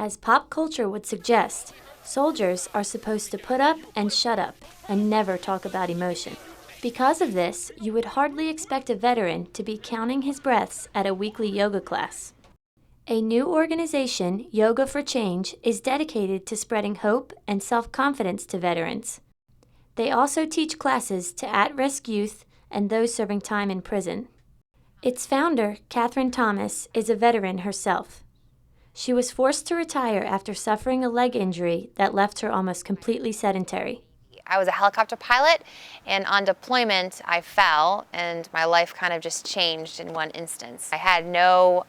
As pop culture would suggest, soldiers are supposed to put up and shut up and never talk about emotion. Because of this, you would hardly expect a veteran to be counting his breaths at a weekly yoga class. A new organization, Yoga4Change, is dedicated to spreading hope and self-confidence to veterans. They also teach classes to at-risk youth and those serving time in prison. Its founder, Catherine Thomas, is a veteran herself. She was forced to retire after suffering a leg injury that left her almost completely sedentary. I was a helicopter pilot, and on deployment I fell, and my life kind of just changed in one instance. I had no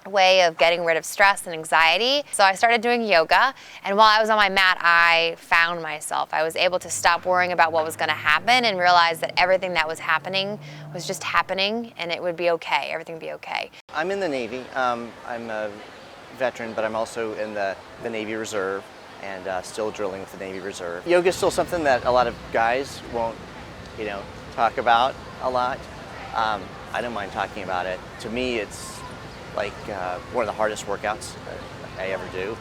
way of getting rid of stress and anxiety, so I started doing yoga, and while I was on my mat I found myself. I was able to stop worrying about what was going to happen and realize that everything that was happening was just happening, and it would be okay, everything would be okay. I'm in the Navy. I'm a veteran, but I'm also in the Navy Reserve and still drilling with the Navy Reserve. Yoga is still something that a lot of guys won't, talk about a lot. I don't mind talking about it. To me, it's like one of the hardest workouts I ever do.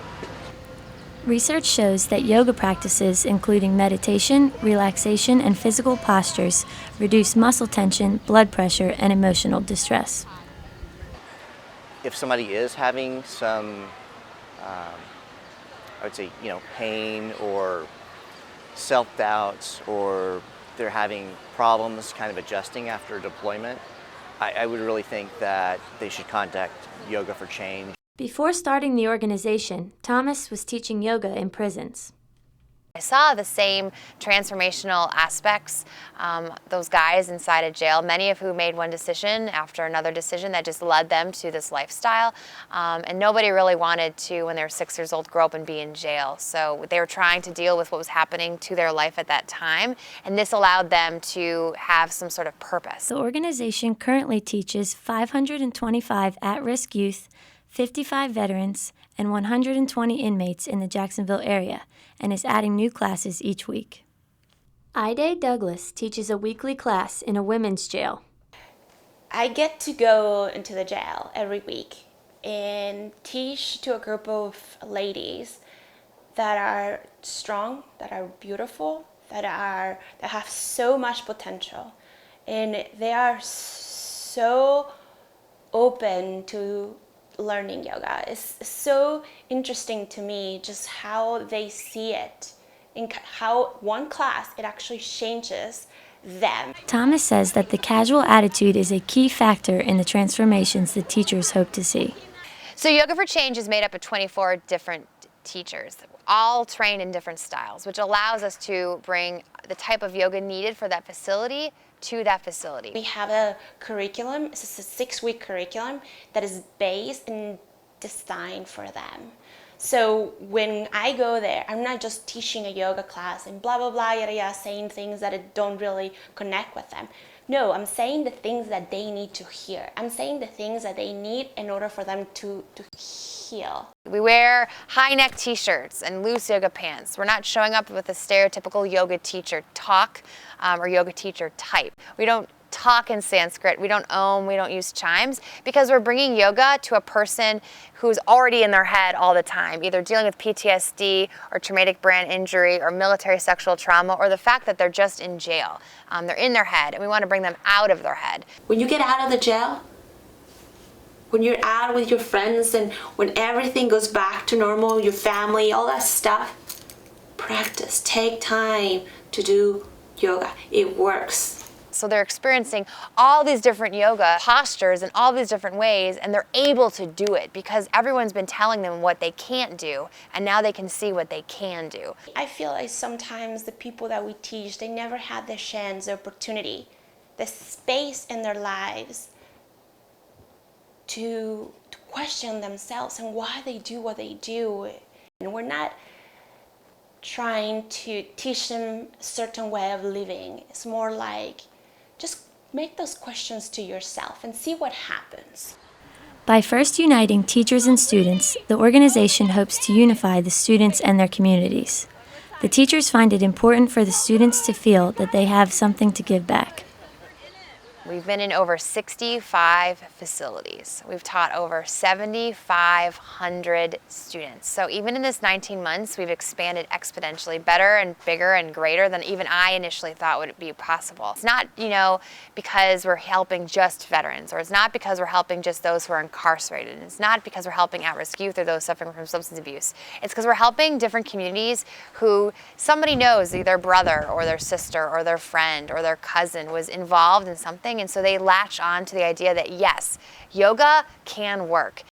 Research shows that yoga practices, including meditation, relaxation, and physical postures, reduce muscle tension, blood pressure, and emotional distress. If somebody is having some, I would say, pain or self-doubts, or they're having problems kind of adjusting after deployment, I would really think that they should contact Yoga4Change. Before starting the organization, Thomas was teaching yoga in prisons. I saw the same transformational aspects, those guys inside a jail, many of who made one decision after another decision that just led them to this lifestyle. And nobody really wanted to, when they were 6 years old, grow up and be in jail. So they were trying to deal with what was happening to their life at that time, and this allowed them to have some sort of purpose. The organization currently teaches 525 at-risk youth, 55 veterans, and 120 inmates in the Jacksonville area, and is adding new classes each week. Ide Douglas teaches a weekly class in a women's jail. I get to go into the jail every week and teach to a group of ladies that are strong, that are beautiful, that have so much potential, and they are so open to learning yoga. It's so interesting to me just how they see it, and how one class, it actually changes them. Thomas says that the casual attitude is a key factor in the transformations the teachers hope to see. So Yoga4Change is made up of 24 different teachers, all trained in different styles, which allows us to bring the type of yoga needed for that facility to that facility. We have a curriculum, it's a 6-week curriculum that is based and designed for them. So when I go there, I'm not just teaching a yoga class and blah, blah, blah, yada, yada, saying things that don't really connect with them. No, I'm saying the things that they need to hear. I'm saying the things that they need in order for them to heal. We wear high neck t-shirts and loose yoga pants. We're not showing up with a stereotypical yoga teacher talk or yoga teacher type. We don't talk in Sanskrit, we don't om, we don't use chimes, because we're bringing yoga to a person who's already in their head all the time, either dealing with PTSD or traumatic brain injury or military sexual trauma, or the fact that they're just in jail. They're in their head, and we want to bring them out of their head. When you get out of the jail, when you're out with your friends, and when everything goes back to normal, your family, all that stuff, practice, take time to do yoga. It works. So they're experiencing all these different yoga postures and all these different ways, and they're able to do it because everyone's been telling them what they can't do, and now they can see what they can do. I feel like sometimes the people that we teach, they never had the chance, the opportunity, the space in their lives to question themselves and why they do what they do. And we're not trying to teach them a certain way of living. It's more like, just make those questions to yourself and see what happens. By first uniting teachers and students, the organization hopes to unify the students and their communities. The teachers find it important for the students to feel that they have something to give back. We've been in over 65 facilities. We've taught over 7,500 students. So even in this 19 months, we've expanded exponentially, better and bigger and greater than even I initially thought would be possible. It's not, because we're helping just veterans, or it's not because we're helping just those who are incarcerated. And it's not because we're helping at-risk youth or those suffering from substance abuse. It's because we're helping different communities who somebody knows either their brother or their sister or their friend or their cousin was involved in something, and so they latch on to the idea that yes, yoga can work.